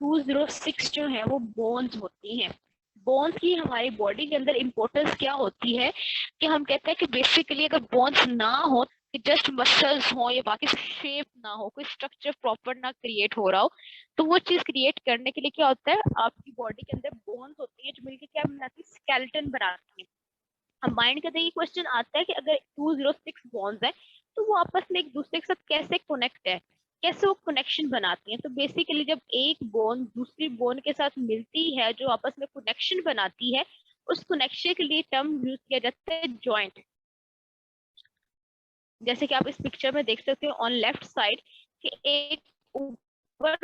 206 जो है वो बोन्स होती हैं। बोन्स की हमारी बॉडी के अंदर इम्पोर्टेंस क्या होती है कि हम कहते हैं कि बेसिकली अगर बोन्स ना हो, कि जस्ट मसल्स हो या बाकी शेप ना हो, कोई स्ट्रक्चर प्रॉपर ना क्रिएट हो रहा हो, तो वो चीज क्रिएट करने के लिए क्या होता है, आपकी बॉडी के अंदर बोन्स होती है जो मिलकर क्या बनाती है, स्केलेटन बनाती है। हम माइंड करते ही क्वेश्चन आता है कि अगर 206 बॉन्ड्स है तो वो आपस में एक दूसरे के साथ कैसे कनेक्ट है, कैसे वो कनेक्शन बनाती हैं। तो बेसिकली जब एक बोन दूसरी बोन के साथ मिलती है, जो आपस में कनेक्शन बनाती है, उस कनेक्शन के लिए टर्म यूज किया जाता है जॉइंट। जैसे कि आप इस पिक्चर में देख सकते हो ऑन लेफ्ट साइड कि एक ऊपर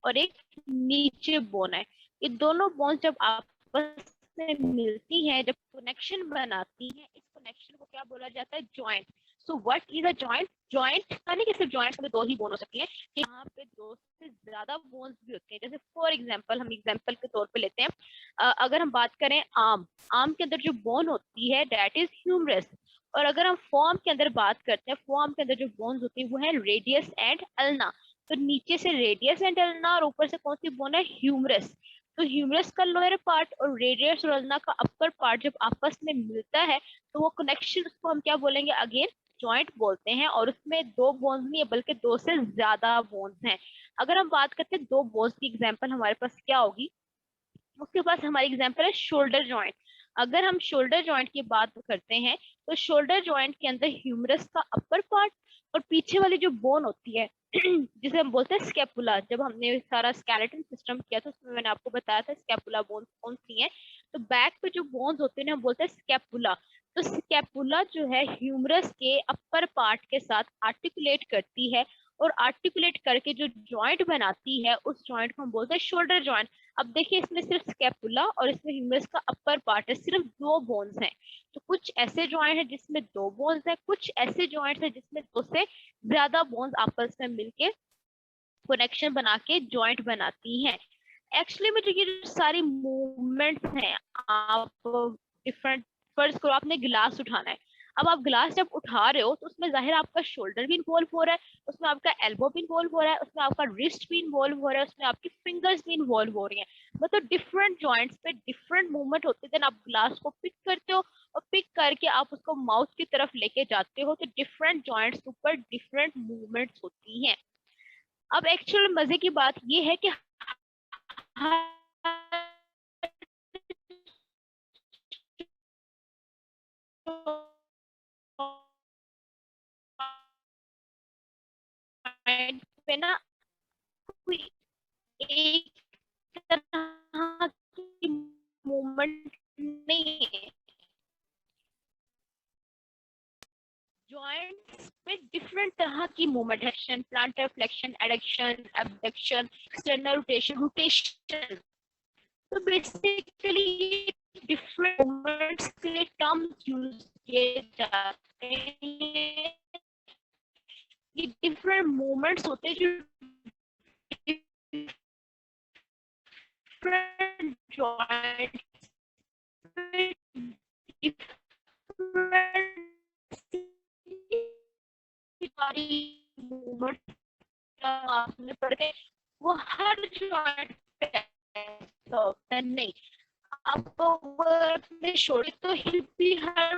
और एक नीचे बोन है। ये दोनों बोन जब आपस में मिलती हैं, जब कनेक्शन बनाती हैं, इस कनेक्शन को क्या बोला जाता है, joint. So what is a joint? Joint का नहीं कि सिर्फ जॉइंट में दो ही बोन हो सकती है, यहाँ पे दो से ज्यादा बोन्स भी होते हैं। जैसे फॉर एग्जांपल, हम एग्जांपल के तौर पे लेते हैं, अगर हम बात करें आम के अंदर जो बोन होती है दैट इज ह्यूमरस। और अगर हम फॉर्म के अंदर बात करते हैं, फॉर्म के अंदर जो बोन्स होती है वो है रेडियस एंड अल्ना। तो नीचे से रेडियस एंड अल्ना और ऊपर से कौन सी बोन है, ह्यूमरस। तो ह्यूमरस का लोअर पार्ट और रेडियस और अल्ना का अपर पार्ट जब आपस में मिलता है तो वो कनेक्शन, उसको हम क्या बोलेंगे, अगेन जॉइंट बोलते हैं। और उसमें दो बोन्स नहीं है बल्कि दो से ज्यादा बोन्स हैं। अगर हम बात करते हैं दो बोन्स की एग्जांपल हमारे पास क्या होगी, उसके पास हमारी एग्जांपल है शोल्डर जॉइंट। अगर हम शोल्डर जॉइंट की बात करते हैं तो शोल्डर जॉइंट के अंदर ह्यूमरस का अपर पार्ट और पीछे वाली जो बोन होती है जिसे हम बोलते हैं स्कैपुला। जब हमने सारा स्केलेटन सिस्टम किया था उसमें मैंने आपको बताया था स्कैपुला बोन कौन सी है। तो बैक पे जो बोन्स होते हैं हम बोलते हैं स्कैपुला। तो स्कैपुला जो है ह्यूमरस के अपर पार्ट के साथ आर्टिकुलेट करती है, और आर्टिकुलेट करके जो जॉइंट बनाती है उस जॉइंट को हम बोलते हैं शोल्डर जॉइंट। अब देखिए इसमें सिर्फ स्कैपुला और इसमें ह्यूमरस का अपर पार्ट है, सिर्फ दो बोन्स हैं। तो कुछ ऐसे जॉइंट है जिसमें दो बोन्स है, कुछ ऐसे जॉइंट्स है जिसमें दो से ज्यादा बोन्स आपस में मिलके कनेक्शन बना के जॉइंट बनाती हैं। एक्चुअली में जो ये जो सारी मूवमेंट्स हैं, आप डिफरेंट, फर्ज करो आपने गिलास उठाना है। अब आप गिलास जब उठा रहे हो तो उसमें जाहिर आपका शोल्डर भी इन्वॉल्व हो रहा है, उसमें आपका एल्बो भी इन्वॉल्व हो रहा है, उसमें आपका रिस्ट भी इन्वॉल्व हो रहा है, उसमें आपकी फिंगर्स भी इन्वॉल्व हो रही हैं। मतलब डिफरेंट जॉइंट्स पे डिफरेंट मूवमेंट होते हैं। देन आप ग्लास को पिक करते हो और पिक करके आप उसको माउथ की तरफ लेके जाते हो, तो डिफरेंट जॉइंट्स के ऊपर डिफरेंट मूवमेंट्स होती हैं। अब एक्चुअल मजे की बात ये है कि पे ना कोई एक तरह की मूवमेंट नहीं है। जॉइंट्स पे डिफरेंट तरह की मूवमेंट है, planter flexion, adduction, abduction, external rotation, rotation. तो बेसिकली डिफरेंट मूवमेंट्स के लिए टर्म्स यूज किए जाते हैं। ये डिफरेंट मूवमेंट्स होते हैं जो डिफरेंट जॉइंट मूवमेंट आपने पढ़े, वो हर जॉइंट पे ऐसा होता है नहीं। आपको अपने शोल्डर तो हिप भी हर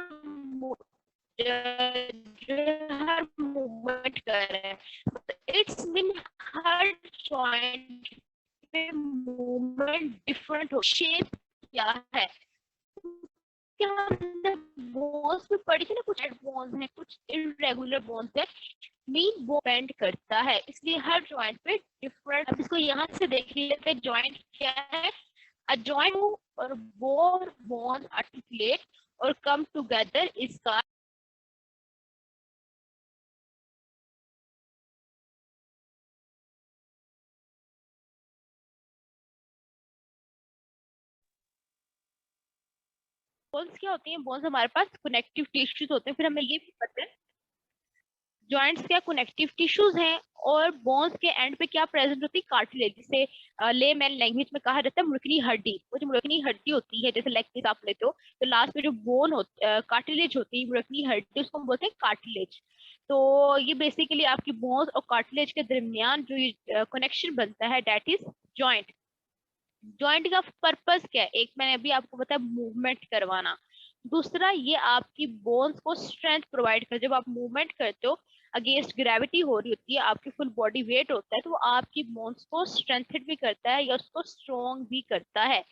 जो हर मूवमेंट कर रहे हैं, इट्स मीन हर जॉइंट पे मूवमेंट डिफरेंट हो, शेप क्या है। क्या हमने बोन्स में पढ़ी थी ना, कुछ बोन्स हैं कुछ इरेगुलर बोन्स है, मीन वो बेंड करता है, इसलिए हर जॉइंट पे डिफरेंट। अब इसको यहाँ से देख लेते हैं जॉइंट क्या है। A joint or more bones articulate or come together is called bones. क्या होती हैं बोन्स? हमारे पास कनेक्टिव टिश्यूज होते हैं। फिर हमें ये भी पता है जॉइंट्स क्या कनेक्टिव टिश्यूज हैं, और बोन्स के एंड पे क्या प्रेजेंट होती है, कार्टिलेज, जिसे लेमैन लैंग्वेज में कहा जाता है मुड़कनी हड्डी। वो जो मुड़कनी हड्डी होती है, जैसे लेग पीस आप लेते हो तो लास्ट में जो बोन होती कार्टिलेज होती है, मुड़कनी हड्डी, उसको हम बोलते हैं कार्टिलेज। तो ये बेसिकली आपकी बोन्स और कार्टिलेज के दरमियान जो ये कनेक्शन बनता है, दैट इज जॉइंट। जॉइंट का पर्पस क्या है? एक मैंने अभी आपको बताया, मूवमेंट करवाना। दूसरा, ये आपकी बोन्स को स्ट्रेंथ प्रोवाइड कर, जब आप मूवमेंट करते हो, अगेंस्ट ग्रेविटी हो रही होती है, आपकी फुल बॉडी वेट होता है, तो वो आपकी बोन्स को स्ट्रेंथेड भी करता है या उसको स्ट्रॉन्ग भी करता है।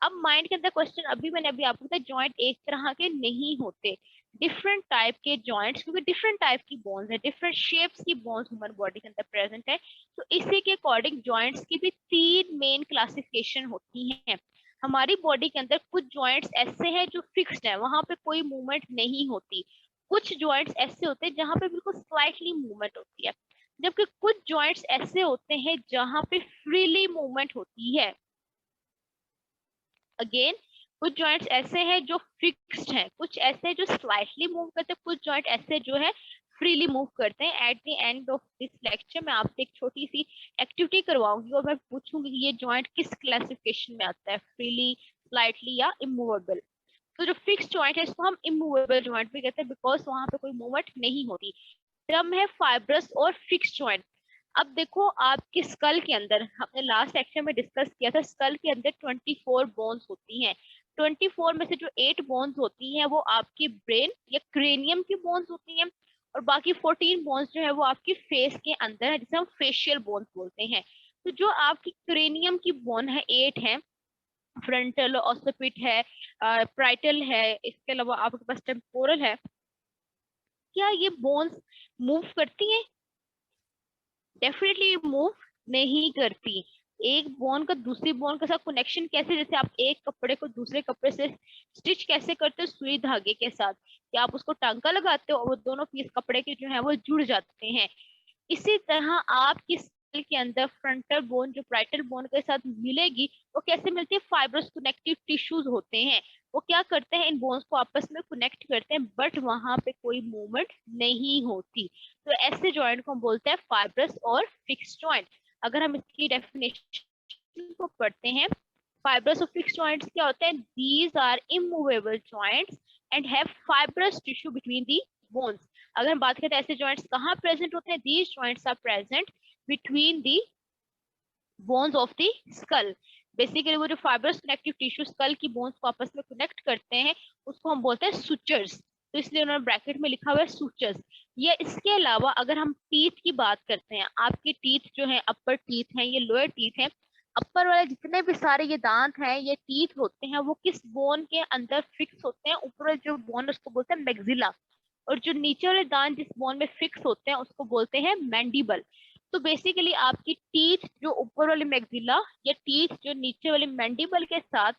अब माइंड के अंदर क्वेश्चन, अभी आपको बताया जॉइंट एक तरह के नहीं होते, डिफरेंट टाइप के जॉइंट्स, क्योंकि डिफरेंट टाइप की बोन्स है, डिफरेंट शेप्स की बोन्स ह्यूमन बॉडी के अंदर प्रेजेंट है। तो इसी के अकॉर्डिंग जॉइंट्स की भी 3 मेन क्लासिफिकेशन होती हैं। हमारी बॉडी के अंदर कुछ जॉइंट्स ऐसे हैं जो फिक्स्ड है, वहां पे कोई मूवमेंट नहीं होती। कुछ जॉइंट्स ऐसे होते हैं जहां पे बिल्कुल स्लाइटली मूवमेंट होती है, जबकि कुछ जॉइंट्स ऐसे होते हैं जहां पे फ्रीली मूवमेंट होती है। अगेन, कुछ जॉइंट्स ऐसे हैं जो फिक्स्ड हैं, कुछ ऐसे हैं जो स्लाइटली मूव करते हैं, कुछ जॉइंट ऐसे जो है फ्रीली मूव करते हैं। At the end of this lecture मैं आपसे एक छोटी सी एक्टिविटी करवाऊंगी और मैं पूछूंगी कि ये जॉइंट किस क्लासिफिकेशन में आता है, फ्रीली, स्लाइटली या इमूवेबल। तो जो फिक्स जॉइंट है इसको हम इमूवेबल जॉइंट भी कहते हैं, बिकॉज वहां पे कोई मूवमेंट नहीं होती। टर्म है फाइब्रस और फिक्स जॉइंट। अब देखो, आपके स्कल के अंदर, हमने लास्ट सेक्शन में डिस्कस किया था, स्कल के अंदर 24 बोन्स होती हैं। 24 में से जो 8 बोन्स होती हैं वो आपकी ब्रेन या क्रेनियम की बोन्स होती हैं, और बाकी 14 बोन्स जो है वो आपकी फेस के अंदर है, जिसे हम फेशियल बोन्स बोलते हैं। तो जो आपकी क्रेनियम की बोन है 8 है, फ्रंटल, ऑसिपिट है, प्राइटल है, इसके अलावा आपके पास टेम्पोरल है। क्या ये बोन्स मूव करती हैं? डेफिनेटली मूव नहीं करती। एक बोन का दूसरी बोन के साथ कनेक्शन कैसे, जैसे आप एक कपड़े को दूसरे कपड़े से स्टिच कैसे करते हो सुई धागे के साथ, कि आप उसको टांका लगाते हो और वो दोनों पीस कपड़े के जो है वो जुड़ जाते हैं। इसी तरह आपकी सेल के अंदर फ्रंटल बोन जो प्राइटल बोन के साथ मिलेगी, वो कैसे मिलती है? फाइब्रस कनेक्टिव टिश्यूज होते हैं, वो क्या करते हैं, इन बोन्स को आपस में कनेक्ट करते हैं, बट वहां पे कोई मूवमेंट नहीं होती। तो ऐसे जॉइंट को हम बोलते हैं फाइब्रस और फिक्स जॉइंट। अगर हम इसकी डेफिनेशन को पढ़ते हैं, फाइब्रस और फिक्स जॉइंट्स क्या होते हैं? These are immovable joints and have fibrous tissue between the bones. अगर हम बात करें ऐसे जॉइंट्स कहाँ प्रेजेंट होते हैं, these joints are present between the bones of the skull. Basically वो जो फाइब्रस कनेक्टिव टिश्यू स्कल की बोन्स को आपस में कनेक्ट करते हैं, उसको हम बोलते हैं सुचर्स। तो इसलिए उन्होंने ब्रैकेट में लिखा हुआ है सुचर्स। ये इसके अलावा अगर हम टीथ की बात करते हैं, आपके टीथ जो है, अपर टीथ हैं, ये लोअर टीथ हैं, अपर वाले जितने भी सारे ये दांत हैं, ये टीथ होते हैं, वो किस बोन के अंदर फिक्स होते हैं? ऊपर वाले जो बोन उसको बोलते हैं मैक्सिला, और जो नीचे वाले दांत जिस बोन में फिक्स होते हैं उसको बोलते हैं मैंडिबल। तो बेसिकली आपकी टीथ जो ऊपर वाली मैक्सिला या टीथ जो नीचे वाली मैंडिबल के साथ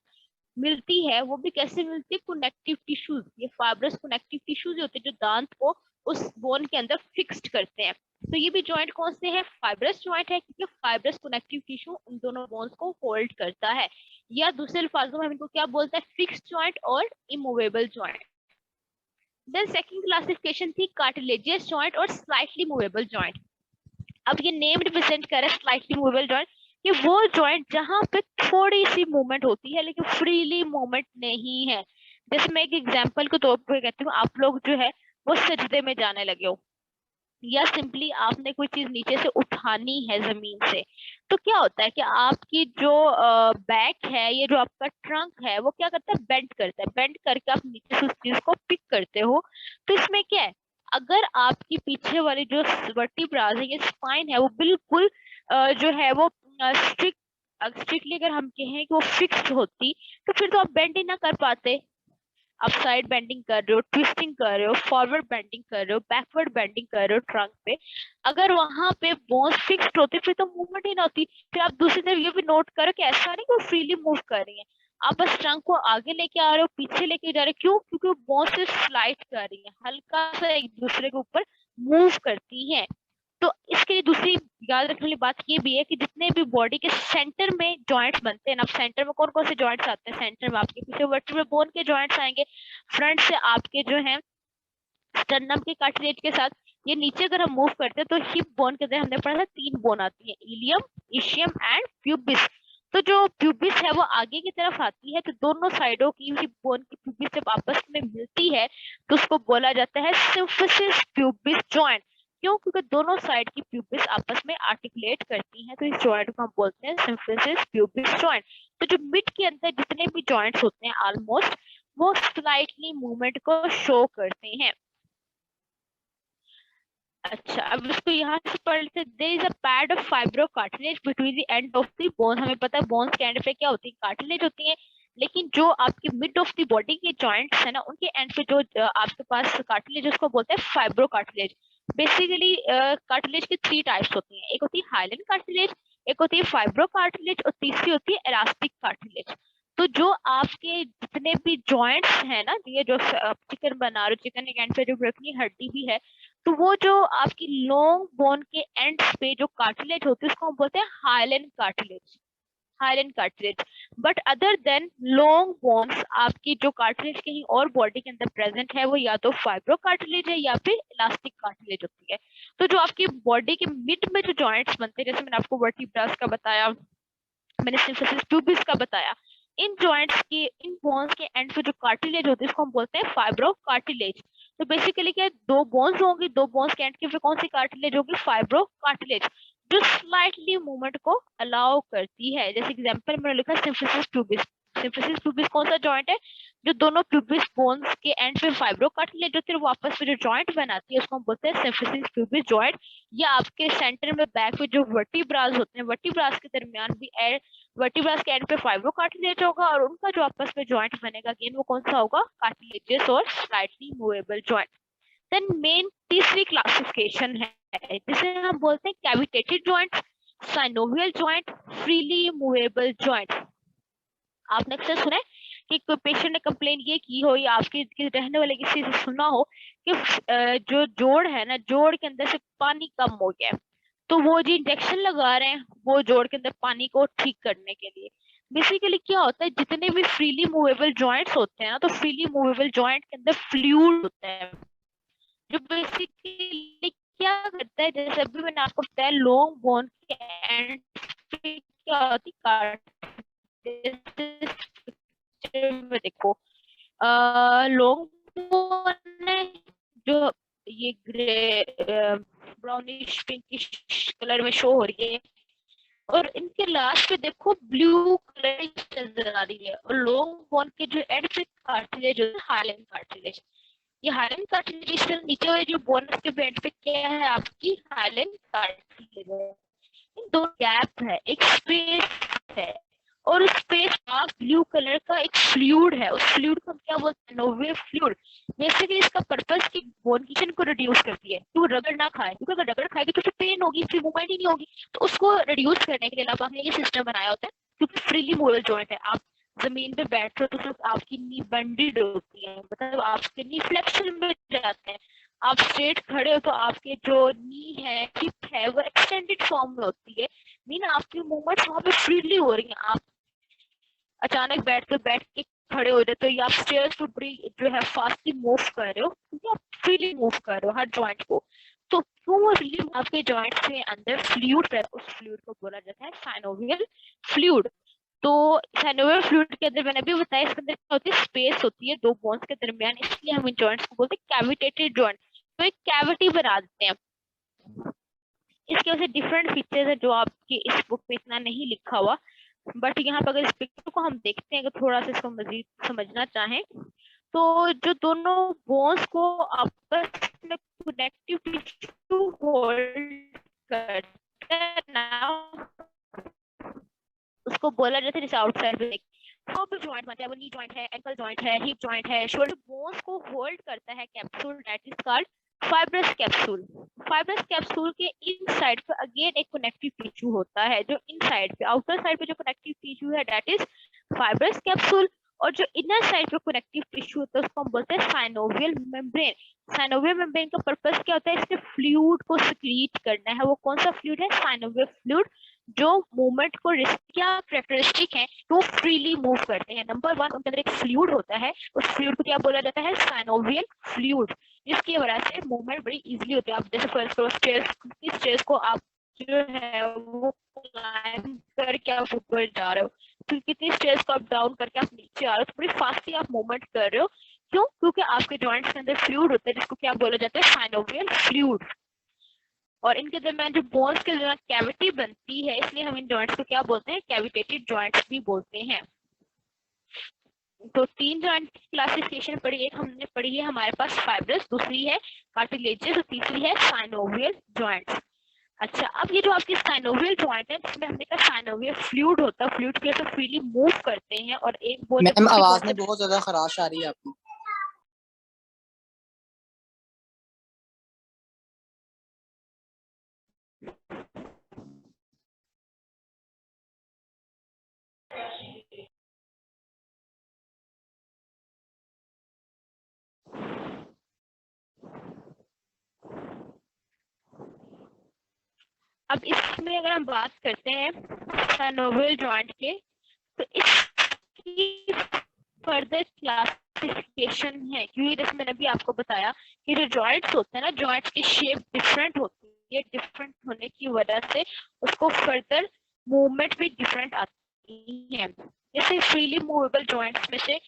मिलती है, वो भी कैसे मिलती है? Connective tissues. ये फाइब्रस कनेक्टिव टिश्यूज होते हैं जो दांत को उस बोन के अंदर फिक्स्ड करते हैं। तो ये भी जॉइंट कौन से है? फाइब्रस जॉइंट है, क्योंकि फाइब्रस कनेक्टिव टिश्यू उन दोनों बोन्स को होल्ड करता है। या दूसरे अल्फाजों में हम इनको क्या बोलते हैं? फिक्स्ड जॉइंट और immovable joint. Then second classification थी कार्टिलेजियस जॉइंट और स्लाइटली मूवेबल जॉइंट। अब ये नेम रिप्रेजेंट कर रहा है स्लाइटली मूवेबल जॉइंट, कि वो जॉइंट जहां पे थोड़ी सी मूवमेंट होती है लेकिन फ्रीली मूवमेंट नहीं है। जैसे मैं एक एग्जांपल के तौर पर कहती हूँ, आप लोग जो है वो सजदे में जाने लगे हो, या सिंपली आपने कोई चीज नीचे से उठानी है जमीन से, तो क्या होता है कि आपकी जो बैक है, ये जो आपका ट्रंक है, वो क्या करता है? बेंड करता है, बेंड करके आप नीचे से उस चीज को पिक करते हो। तो इसमें क्या है, अगर आपकी पीछे वाली जो वर्टिब्रास है, ये स्पाइन है, वो बिल्कुल जो है वो स्ट्रिक्टली अगर हम कहें कि वो फिक्स होती, तो फिर तो आप बेंड ही ना कर पाते। आप साइड बेंडिंग कर रहे हो, ट्विस्टिंग कर रहे हो, फॉरवर्ड बेंडिंग कर रहे हो, बैकवर्ड बेंडिंग कर रहे हो ट्रंक पे, अगर वहां पे बोन्स फिक्स्ड होती फिर तो मूवमेंट ही ना होती। फिर आप दूसरी तरफ ये भी नोट करो कि ऐसा नहीं कि वो फ्रीली मूव कर रही है, आप बस ट्रंक को आगे लेके आ रहे हो, पीछे लेके जा रहे हो, क्यों? क्योंकि वो बोन्स से स्लाइड कर रही है, हल्का सा एक दूसरे के ऊपर मूव करती है। तो इसके लिए दूसरी याद रखने वाली बात ये भी है कि जितने भी बॉडी के सेंटर में जॉइंट्स बनते हैं ना, सेंटर में कौन कौन से जॉइंट्स आते हैं? सेंटर में आपके पीछे वर्टिब्रल बोन के जॉइंट्स आएंगे, फ्रंट से आपके जो है स्टर्नम के कार्टिलेज के साथ। ये नीचे अगर हम मूव करते हैं तो हिप बोन के अंदर हमने पढ़ा था 3 बोन आती है, इलियम, इशियम एंड प्यूबिस। तो जो प्यूबिस है वो आगे की तरफ आती है, तो दोनों साइडों की बोन की प्यूबिस जब आपस में मिलती है तो उसको बोला जाता है सिम्फिसिस प्यूबिस जॉइंट। क्यों? क्योंकि दोनों साइड की प्यूबिस आपस में आर्टिकुलेट करती हैं, तो इस जॉइंट को हम बोलते हैं सिम्फिसिस प्यूबिस जॉइंट। तो जो मिड के अंदर जितने भी जॉइंट्स होते हैं ऑलमोस्ट वो स्लाइटली मूवमेंट को शो करते हैं। अच्छा, अब इसको यहाँ से पढ़ लेते। There is a pad of fibro cartilage between the end of the bone. हमें पता है बोन्स के एंड पे क्या होती है, कार्टिलेज होती है, लेकिन जो आपके मिड ऑफ द बॉडी के जॉइंट्स है ना उनके एंड पे जो आपके पास कार्टिलेज उसको बोलते हैं फाइब्रो कार्टिलेज। बेसिकली कार्टिलेज की 3 टाइप्स होती हैं, एक होती है हाइलन कार्टिलेज, एक होती है फाइब्रो कार्टिलेज और तीसरी होती है इलास्टिक कार्टिलेज। तो जो आपके जितने भी जॉइंट्स हैं ना, ये जो चिकन बना रहे हो, चिकन के एंड पे जो अपनी हड्डी भी है, तो वो जो आपकी लॉन्ग बोन के एंड्स पे जो कार्टिलेज होती है उसको हम बोलते हैं hyaline cartilage, hyaline cartilage. But other than long bones आपकी जो कार्टिलेज कहीं और बॉडी के अंदर प्रेजेंट है वो या तो फाइब्रो कार्टिलेज है या फिर इलास्टिक कार्टिलेज होती है। तो जो आपकी बॉडी के मिड में जो जॉइंट्स बनते हैं, जैसे मैंने आपको वर्टिब्रास का बताया, मैंने सिम्फिसिस प्यूबिस का बताया, इन जॉइंट्स के इन बोन्स के एंड पे जो कार्टिलेज होती है उसको हम बोलते हैं फाइब्रो कार्टिलेज। तो बेसिकली क्या, 2 बोन्स होंगी, 2 बोन्स के एंड के पे कौन सी कार्टिलेज होगी, फाइब्रो कार्टिलेज, जो स्लाइटली मूवमेंट को अलाउ करती है। जैसे एग्जांपल मैंने लिखा सिम्फिसिस प्यूबिस। सिम्फिसिस प्यूबिस कौन सा जॉइंट है, जो दोनों प्यूबिस बोन्स के एंड पे फाइब्रो कार्टिलेज होती है वो आपस में जो जॉइंट बनाती है उसको हम बोलते हैं सिम्फिसिस प्यूबिस जॉइंट। या आपके सेंटर में बैक में जो वर्टिब्रास होते हैं, वर्टिब्रास के दरमियान भी वर्टिब्रास के एंड पे फाइब्रो कार्टिलेज होगा और उनका जो आपस में जॉइंट बनेगा अगेन वो कौन सा होगा, कार्टिलेजेस और slightly movable joint. Then main तीसरी क्लासिफिकेशन है जिसे हम बोलते हैं cavitated joint, synovial joint, freely movable joint. आपने अक्सर सुना है कि कोई पेशेंट ने कंप्लेन ये की हो या आपके रहने वाले किसी से सुना हो कि जो जोड़ है ना, जोड़ के अंदर से पानी कम हो गया है, तो वो जो इंजेक्शन लगा रहे हैं वो जोड़ के अंदर पानी को ठीक करने के लिए। बेसिकली क्या होता है, जितने भी फ्रीली मूवेबल जॉइंट्स होते हैं ना, तो फ्रीली मूवेबल जॉइंट के अंदर फ्लूइड होता है जो बेसिकली क्या करता है, जैसे अभी मैंने आपको बताया लॉन्ग बोन के एंड पे क्या होती है, में देखो लॉन्ग बोन है जो ये ग्रे ब्राउनिश पिंकिश कलर में शो हो रही है, और इनके लास्ट पे देखो ब्लू कलर नजर आ रही है, और लॉन्ग बोन के जो एंड पे कार्टिलेज है हाइलन कार्टिलेज। ये हाइलन कार्टिलेज से नीचे वाले जो बोन के एंड पे क्या है, आपकी हाइलन कार्टिलेज है। इन दो गैप है, एक स्पेस है, और उस स्पेस में ब्लू कलर का एक फ्लूइड है, उस फ्लूइड को हम क्या बोलते हैं, नोवे फ्लूइड। बेसिकली इसका पर्पस की बोन किशन को रिड्यूस करती है, तो रगड़ ना खाए, क्योंकि अगर रगड़ खाएगी तो फिर पेन होगी, फिर मूवमेंट ही नहीं होगी। तो उसको रिड्यूस करने के लिए आपने ये सिस्टम बनाया होता है, क्योंकि फ्रीली मूवेबल जॉइंट है। आप जमीन पे बैठ रहे हो तो सिर्फ आपकी नी बेंडेड होती है, मतलब आपके नी फ्लेक्शन में जाते हैं। आप स्ट्रेट खड़े हो तो आपके जो नी है, हिप है, वो एक्सटेंडेड फॉर्म में होती है, मीन आपकी मूवमेंट्स वहां पे फ्रीली हो रही हैं। आप अचानक बैठ के खड़े हो जाते हो या आप स्टेयर्स पे बड़ी जो है फास्टली मूव कर रहे हो, क्योंकि आप फ्रीली मूव कर रहे हो हर जॉइंट को। तो क्यों वो फ्रीली आपके जॉइंट के अंदर फ्लूइड है, उस फ्लूइड को बोला जाता है साइनोवियल फ्लूइड। तो साइनोवियल फ्लूइड के अंदर मैंने अभी बताया इसके अंदर क्या होती है, स्पेस होती है 2 बोन्स के दरमियान, इसलिए हम इन जॉइंट्स को बोलते हैं कैविटेटेड जॉइंट। तो एक कैविटी बना देते हैं। इसके वजह से डिफरेंट फीचर्स है जो आपकी इस बुक में इतना नहीं लिखा हुआ, बट यहाँ पर अगर इस पिक्चर को हम देखते हैं, अगर थोड़ा सा इसको मजीद समझना चाहें, तो जो दोनों बोन्स को आपस में कनेक्टिव टिश्यू होल्ड करता है ना, उसको बोला जाता है जैसे आउटसाइड में जॉइंट बनता है, वो नी जॉइंट है, एंकल जॉइंट है, हिप जॉइंट है, शोल्डर बोन्स को होल्ड करता है capsule, that is called fibrous capsule. Fibrous capsule के इन साइड पे अगेन एक कनेक्टिव टिश्यू होता है, जो इन साइड पे आउटर साइड पे जो कनेक्टिव टिश्यू है दैट इज फाइब्रस कैप्सूल, और जो इनर साइड पे कनेक्टिव टिश्यू होता है उसको हम बोलते हैं साइनोवियल मेम्ब्रेन। साइनोवियल मेम्ब्रेन का पर्पस क्या होता है, इसके फ्लूइड को सिक्रीट करना है। वो कौन सा फ्लूइड है, साइनोवियल फ्लूइड, जो मूवमेंट को क्या कैरेक्टरिस्टिक है, तो फ्रीली मूव करते हैं। नंबर 1 उनके अंदर एक फ्लूइड होता है, उस फ्लूइड को क्या बोला जाता है, साइनोवियल फ्लूइड, जिसकी वजह से मूवमेंट बड़ी इजीली होती है। आप जैसे फर्स्ट स्टेयर्स को आप जो है वो क्लाइम करके आप ऊपर जा रहे हो, फिर कितनी स्टेयर्स को आप डाउन करके आप नीचे आ रहे हो, तो बड़ी फास्टली आप मूवमेंट कर रहे हो। क्यों? क्योंकि आपके जॉइंट्स के अंदर फ्लूइड होता है जिसको क्या बोला जाता है, साइनोवियल फ्लूइड। और इनके दरमियान जो बोन्स के दरमियान कैविटी बनती है, इसलिए हम इन जॉइंट्स को क्या बोलते हैं, कैविटेटेड जॉइंट्स भी बोलते हैं। तो 3 जॉइंट क्लासिफिकेशन पढ़ी, एक हमने पढ़ी है हमारे पास फाइब्रस, दूसरी है कार्टिलेजियस और तीसरी है साइनोवियल जॉइंट्स। अच्छा, अब ये जो आपकी साइनोवियल जॉइंट है, इसमें हमने कहा साइनोवियल फ्लूइड होता है, फ्लूइड की वजह से फ्रीली मूव करते हैं और एक बोन मैम आवाज में बहुत ज्यादा खराश आ रही है आपकी। अब इसमें अगर हम बात करते हैं साइनोवियल जॉइंट के, तो इसकी फर्दर क्लासिफिकेशन है, क्योंकि जैसे मैंने भी आपको बताया कि जो जॉइंट्स होते हैं ना, जॉइंट्स की शेप डिफरेंट होती है, डिफरेंट होने की वजह से उसको फर्दर मूवमेंट भी डिफरेंट आती है। जैसे फ्रीली मूवेबल जॉइंट्स में से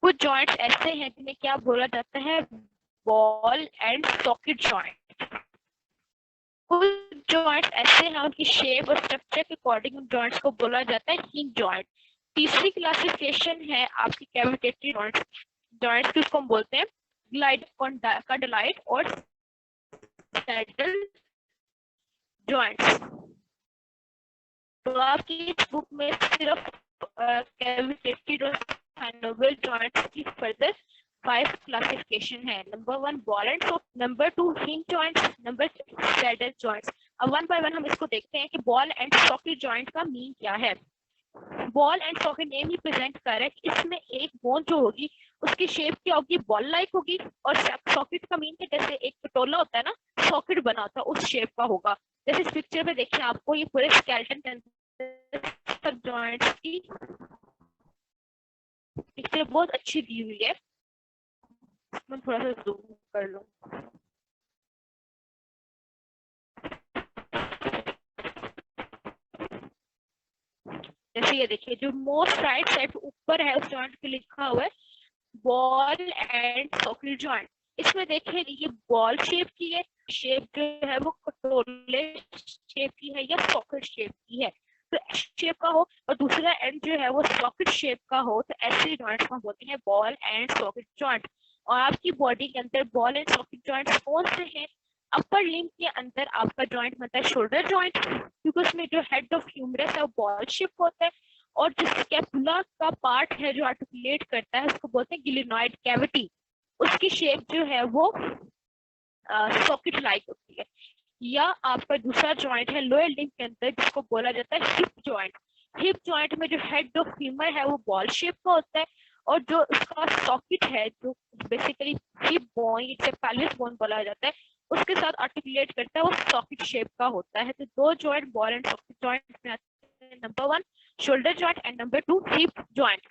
कुछ जॉइंट्स ऐसे हैं जिन्हें क्या बोला जाता है, बॉल एंड सॉकेट जॉइंट। कुछ जॉइंट्स ऐसे हैं उनकी शेप और स्ट्रक्चर के अकॉर्डिंग उन जॉइंट्स को बोला जाता है हिंज जॉइंट। तीसरी क्लासिफिकेशन है आपकी कैविटेटेड जॉइंट्स किसको हम बोलते हैं, ग्लाइड कंडलाइट और सैडल जॉइंट्स। तो आपकी इस बुक में सिर्फ कैविटेटेड और साइनोवियल जॉइंट्स की फर्दर 5 क्लासिफिकेशन है। Number 1 ball and socket, number 2 hinge joints, number 3 saddle joints. अब 1 बाय 1 हम इसको देखते हैं कि बॉल एंड सॉकेट जॉइंट का मीन क्या है। Ball and socket name he present कर रहा है कि इसमें एक बोन जो होगी उसकी शेप क्या होगी, बॉल लाइक होगी, और सॉकेट का मीन है जैसे एक पटोला होता है ना, सॉकेट बना होता है उस शेप का होगा। जैसे इस पिक्चर में देखिए आपको ये पूरे स्केलेटन के अंदर जॉइंट्स की पिक्चर बहुत अच्छी दी हुई है। मैं थोड़ा सा जूम कर लूं। जैसे ये देखिए जो मोस्ट राइट साइड ऊपर है उस जॉइंट पे लिखा हुआ है बॉल एंड सॉकेट जॉइंट। इसमें देखिए ये बॉल शेप की है, शेप जो है वो कटोरे शेप की है या सॉकेट शेप की है, तो शेप का हो और दूसरा एंड जो है वो सॉकेट शेप का हो, तो ऐसे जॉइंट्स को बोलते हैं बॉल एंड सॉकेट जॉइंट। और आपकी बॉडी के अंदर बॉल एंड सॉकेट जॉइंट्स कौन से हैं? अपर लिम्ब के अंदर आपका जॉइंट बनता है शोल्डर जॉइंट, क्योंकि उसमें जो हेड ऑफ ह्यूमरस है वो बॉल शेप होता है, और जो स्कैपुला का पार्ट है जो आर्टिकुलेट करता है उसको बोलते हैं गिलिनॉइड कैविटी, उसकी शेप जो है वो सॉकेट लाइक होती है। या आपका दूसरा जॉइंट है लोअर लिम्ब के अंदर जिसको बोला जाता है हिप जॉइंट। हिप जॉइंट में जो हेड ऑफ फीमर है वो बॉल शेप का होता है, और जो उसका सॉकेट है जो बेसिकली हिप बोन जिसे पेल्विस बोन बोला जाता है उसके साथ आर्टिकुलेट करता है वो सॉकेट शेप का होता है। तो 2 joint ball and socket joint में आते हैं, number 1 shoulder joint and number 2 hip joint.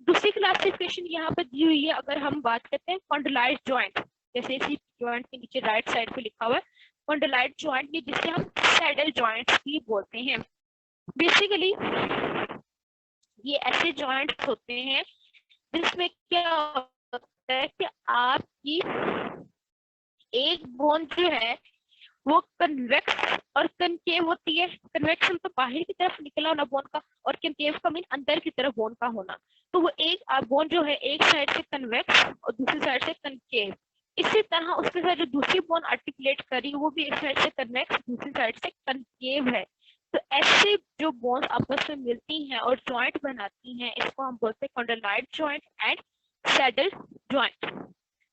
दूसरी क्लासिफिकेशन यहाँ पे दी हुई है, अगर हम बात करते हैं कॉन्डलाइट जॉइंट, जैसे इसी जॉइंट के नीचे राइट साइड पे लिखा हुआ है कॉन्डलाइट जॉइंट, जिसे हम सैडल जॉइंट्स भी बोलते हैं। बेसिकली ये ऐसे जॉइंट्स होते हैं जिसमें क्या होता है कि आपकी एक बोन जो है वो कन्वेक्स और कनकेव होती है। कन्वेक्स तो बाहर की तरफ निकला होना बोन का, और कनकेव का मीन अंदर की तरफ बोन का होना। तो वो एक बोन जो है एक साइड से कन्वेक्स और दूसरी साइड से कनकेव। इसी तरह उसके साथ जो दूसरी बोन आर्टिकुलेट करी वो भी एक साइड से कन्वेक्स दूसरी साइड से कनकेव है। तो ऐसे जो बोन्स आपस में मिलती हैं और जॉइंट बनाती हैं इसको हम बोलते हैं condyloid joint and saddle joint.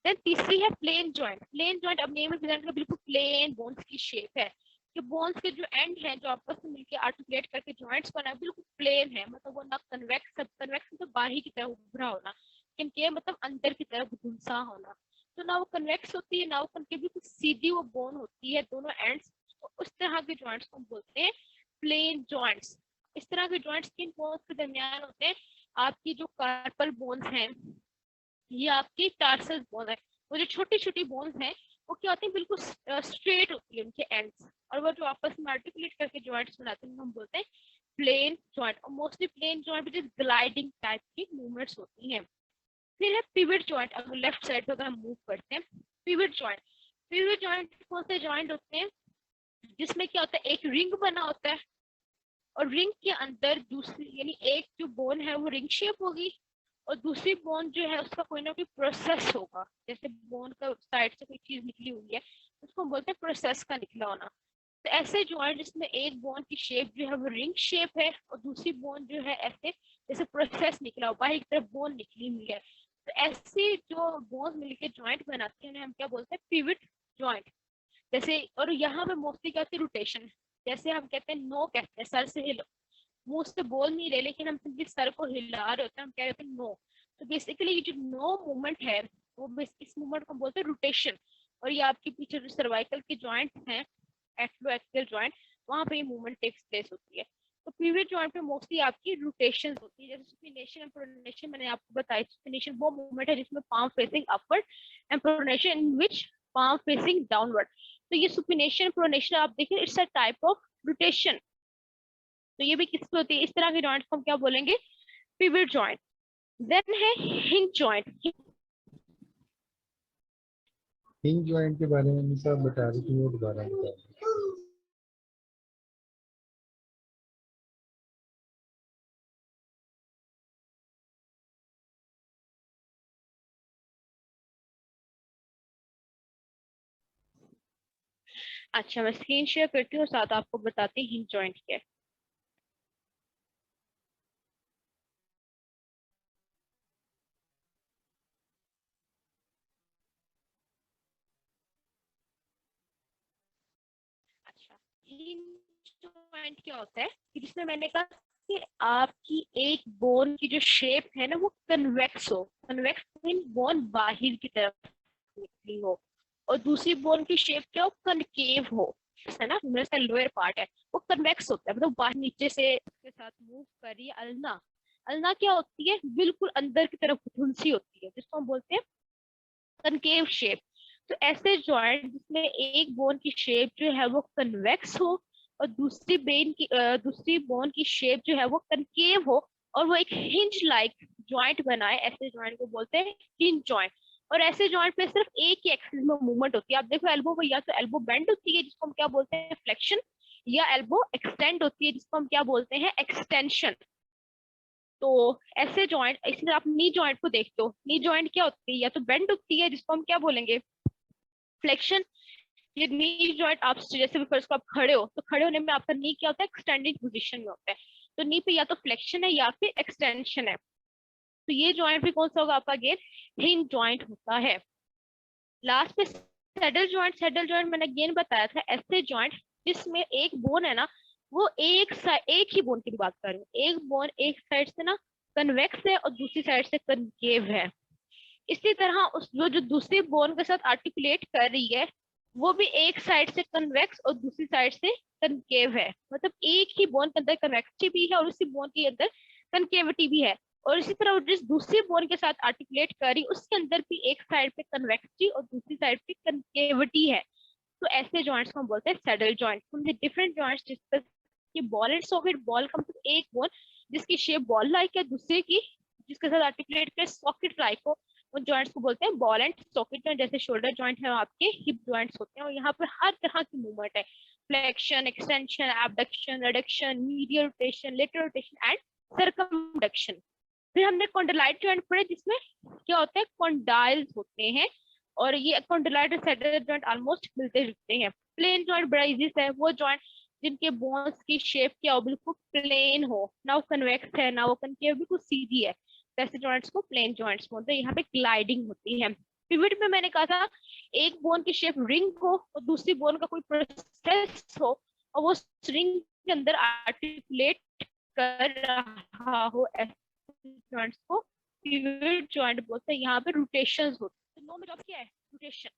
Then तीसरी है प्लेन जॉइंट। प्लेन जॉइंट अब नेम में प्रेजेंट का बिल्कुल प्लेन बोन्स की शेप है कि बोन्स के जो एंड है जो आपस में मिलकर आर्टिकुलेट करके जॉइंट्स बना बिल्कुल प्लेन है, मतलब वो ना कन्वेक्स, सब कन्वेक्स मतलब बाहरी की तरफ उभरा होना, किनके मतलब अंदर की तरफ घुसा होना। तो ना वो कन्वेक्स होती है ना वो कनकेव, बिल्कुल सीधी वो बोन होती है दोनों एंड्स। तो उस तरह के जॉइंट्स को हम बोलते हैं प्लेन जॉइंट्स। इस तरह के जॉइंट्स किन बोन्स के दरमियान होते हैं? आपकी जो कार्पल बोन्स हैं, ये आपकी टार्सस बोन है। वो जो छोटी छोटी बोन्स हैं वो क्या होती है बिल्कुल स्ट्रेट होती है उनके एंड्स, और वो जो आपस में आर्टिकुलेट करके जॉइंट्स बनाते हैं हम बोलते हैं प्लेन जॉइंट। और mostly plane joint which is gliding type की मूवमेंट्स होती हैं। फिर है पिवट जॉइंट। अगर लेफ्ट साइड पे अगर हम मूव करते हैं, पिवट जॉइंट, पिवट जॉइंट कौन से जॉइंट होते हैं जिसमें क्या होता है, एक रिंग बना होता है और रिंग के अंदर दूसरी, यानी एक जो बोन है वो रिंग शेप होगी और दूसरी बोन जो है उसका कोई ना कोई प्रोसेस होगा। जैसे बोन का साइड से कोई चीज निकली हुई है उसको हम बोलते हैं प्रोसेस का निकला होना। तो ऐसे जॉइंट जिसमें एक बोन की शेप जो है वो रिंग शेप है और दूसरी बोन जो है ऐसे जैसे प्रोसेस निकला हो, बाहर की तरफ बोन निकली हुई है, तो ऐसी जो बोन मिलकर जॉइंट बनाती है हम क्या बोलते हैं, पिवट जॉइंट। जैसे और यहाँ पे मोस्टली क्या होती है, रोटेशन। जैसे हम कहते हैं नो, कहते हैं सर से हिलो, मुंह से बोल नहीं रहे लेकिन हम सिर्फ सर को हिला रहे होते हैं, हम कह रहे हैं नो। तो बेसिकली ये जो नो मूवमेंट है वो इस मूवमेंट को बोलते हैं रोटेशन। और ये आपके पीछे जो सर्वाइकल के जॉइंट्स हैं, एक्टियल जॉइंट, वहां पे ये मूवमेंट टेक्स प्लेस होती है। तो पिवट जॉइंट पे मोस्टली आपकी रोटेशन होती है। जैसे सुपिनेशन एंड प्रोनेशन मैंने आपको बताया, सुपिनेशन वो मूवमेंट है जिसमें palm facing upward and pronation in which palm facing downward. तो ये सुपिनेशन प्रोनेशन आप देखिए, it's a type of rotation. तो ये भी किस पे होती है, इस तरह के जॉइंट को हम क्या बोलेंगे, पिवट जॉइंट। देन है हिंज जॉइंट। हिंज जॉइंट के बारे में मिस आप बता रही थी, वो दोबारा बताओ। अच्छा, मैं स्क्रीन शेयर करती हूँ, साथ आपको बताती हूँ हिंज जॉइंट क्या है। अच्छा, हिंज जॉइंट क्या होता है कि जिसमें मैंने कहा कि आपकी एक बोन की जो शेप है ना वो कन्वेक्स हो, कन्वेक्स मीन बोन बाहर की तरफ निकली हो, और दूसरी बोन की शेप क्या हो, कनकेव हो, है ना। मेरा लोअर पार्ट है वो कन्वेक्स होता है, मतलब बाहर नीचे से उसके साथ मूव कर रही है। अल्ना, अल्ना क्या होती है, बिल्कुल अंदर की तरफ धुंसी होती है जिसको हम बोलते हैं कनकेव शेप। तो ऐसे जॉइंट जिसमें एक बोन की शेप जो है वो कन्वेक्स हो और दूसरी बोन की शेप जो है वो कनकेव हो और वो एक हिंज लाइक जॉइंट बनाए, ऐसे जॉइंट को बोलते हैं हिंज जॉइंट। और ऐसे जॉइंट पे सिर्फ एक ही एक्सिस में मूवमेंट होती है। आप देखो एल्बो में या तो एल्बो बेंड होती है जिसको हम क्या बोलते हैं फ्लेक्शन, या एल्बो एक्सटेंड होती है जिसको हम क्या बोलते हैं एक्सटेंशन। तो ऐसे जॉइंट, इसी तरह आप नी जॉइंट को देखते हो, नी जॉइंट क्या होती है, या तो बेंड होती है जिसको हम क्या बोलेंगे फ्लेक्शन। ये नी जॉइंट आप जैसे भी फर्स्ट को आप खड़े हो तो खड़े होने में आपका नी क्या होता है, एक्सटेंडिंग पोजीशन में होता है। तो नी पे या तो फ्लेक्शन है या फिर एक्सटेंशन है। तो ये जॉइंट भी कौन सा होगा आपका, अगेन हिंज जॉइंट होता है। लास्ट पे सैडल जॉइंट। सैडल जॉइंट मैंने अगेन बताया था, ऐसे जॉइंट जिसमें एक बोन है ना वो एक ही बोन की बात कर रही हूँ, एक बोन एक साइड से ना कन्वेक्स है और दूसरी साइड से कनकेव है। इसी तरह उस जो दूसरी बोन के साथ आर्टिकुलेट कर रही है वो भी एक साइड से कन्वेक्स और दूसरी साइड से कनकेव है। मतलब एक ही बोन के अंदर कन्वेक्सिटी भी है और उसी बोन के अंदर कनकेविटी भी है। और इसी तरह जिस दूसरी बोन के साथ आर्टिकुलेट कर रही उसके अंदर भी एक साइड पे कन्वेक्सिटी और दूसरी साइड पे कनकेविटी है। तो ऐसे जॉइंट्स को हम बोलते हैं सैडल जॉइंट। उनके डिफरेंट जॉइंट्स डिस्कस कि बॉल एंड सॉकेट, बॉल का मतलब एक बोन जिसकी शेप बॉल लाइक है, दूसरे की जिसके साथ आर्टिकुलेट कर सॉकेट लाइक हो, उन जॉइंट्स को बोलते हैं बॉल एंड सॉकेट जॉइंट। जैसे शोल्डर जॉइंट है आपके हिप जॉइंट्स होते हैं और यहाँ पर हर तरह की मूवमेंट है, flexion, extension, abduction, reduction, medial rotation, lateral rotation and circumduction. फिर हमने कॉन्डलाइट जॉइंट पढ़े जिसमें क्या होता है, कॉन्डाइल्स होते हैं और ये कॉन्डलाइट और सैडल जॉइंट ऑलमोस्ट मिलते जुलते हैं। प्लेन जॉइंट बड़ा इजी है, वो जॉइंट जिनके बोन्स की शेप क्या हो, बिल्कुल प्लेन हो, ना वो कन्वेक्स है ना वो कनकेव, बिल्कुल सीधी है, तो ऐसे जॉइंट्स को प्लेन जॉइंट्स बोलते हैं। यहाँ पे ग्लाइडिंग होती है। पिवट में मैंने कहा था एक बोन की शेप रिंग हो और दूसरी बोन का कोई प्रोसेस हो और वो रिंग के अंदर आर्टिकुलेट कर रहा हो, ऐसे जॉइंट्स को पिवट जॉइंट बोलते हैं। यहाँ पे रोटेशंस होते हैं। तो नो में जॉब क्या है, रोटेशन।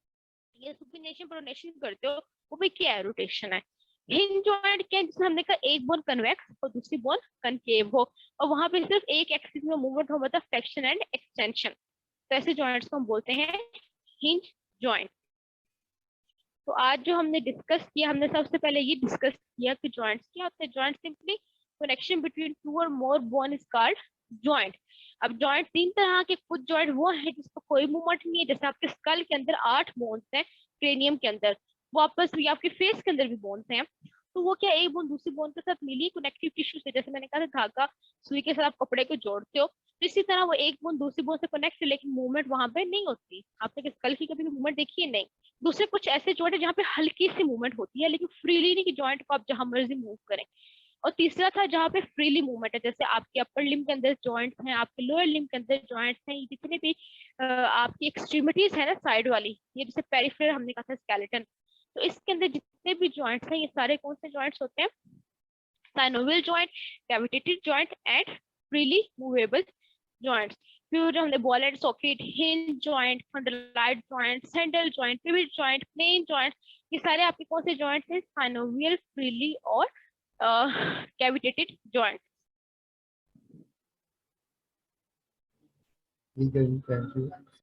ये सुपिनेशन प्रोनेशन करते हो वो भी क्या है, रोटेशन है। हिंज जॉइंट क्या है, जिसमें हमने कहा एक बोन कन्वेक्स और दूसरी बोन कनकेव हो और वहां पे सिर्फ एक एक्सिस में मूवमेंट हो, मतलब फ्लेक्शन एंड एक्सटेंशन। तो ऐसे जॉइंट्स को हम बोलते हैं हिंज जॉइंट। तो आज जो हमने डिस्कस किया, हमने सबसे पहले ये डिस्कस किया कि जॉइंट्स क्या होते हैं। Joint simply connection between two और मोर बोन इज कॉल्ड जॉइंट। अब जॉइंट तीन तरह के, कुछ जॉइंट वो है जिसको कोई मूवमेंट नहीं है, जैसे आपके स्कल के अंदर 8 बोन्स हैं, क्रेनियम के अंदर, वापस भी आपके फेस के अंदर भी बोन्स हैं। तो वो क्या, एक बोन दूसरी बोन के साथ मिली कनेक्टिव टिश्यू से, जैसे मैंने कहा था धागा सुई के साथ आप कपड़े को जोड़ते हो, तो इसी तरह वो एक बोन दूसरी बोन से कनेक्ट है, लेकिन मूवमेंट वहां पे नहीं होती। आपने स्कल की कभी मूवमेंट देखी है? नहीं। दूसरे कुछ ऐसे जॉइंट है जहाँ पे हल्की सी मूवमेंट होती है, लेकिन फ्रीली नहीं कि जॉइंट को आप जहां मर्जी मूव करें। और तीसरा था जहाँ पे फ्रीली मूवमेंट है, जैसे आपके अपर लिम्ब के अंदर जॉइंट्स हैं, आपके लोअर लिम्ब के अंदर जॉइंट्स हैं, ये जितने भी आपकी एक्सट्रीमिटीज है ना साइड वाली, ये जैसे पेरिफेरल हमने कहा था स्केलेटन, तो इसके अंदर जितने भी जॉइंट्स हैं ये सारे कौन से जॉइंट्स होते हैं? Synovial joint, cavitated joint and freely movable joints. फिर हमने ball and socket, hinge joint, condyloid joint, saddle joint, pivot joint, plane joint, ये सारे आपके कौन से जॉइंट्स हैं? साइनोवियल, फ्रीली और कैविटेटेड जॉइंट। ठीक है जी, थैंक यू।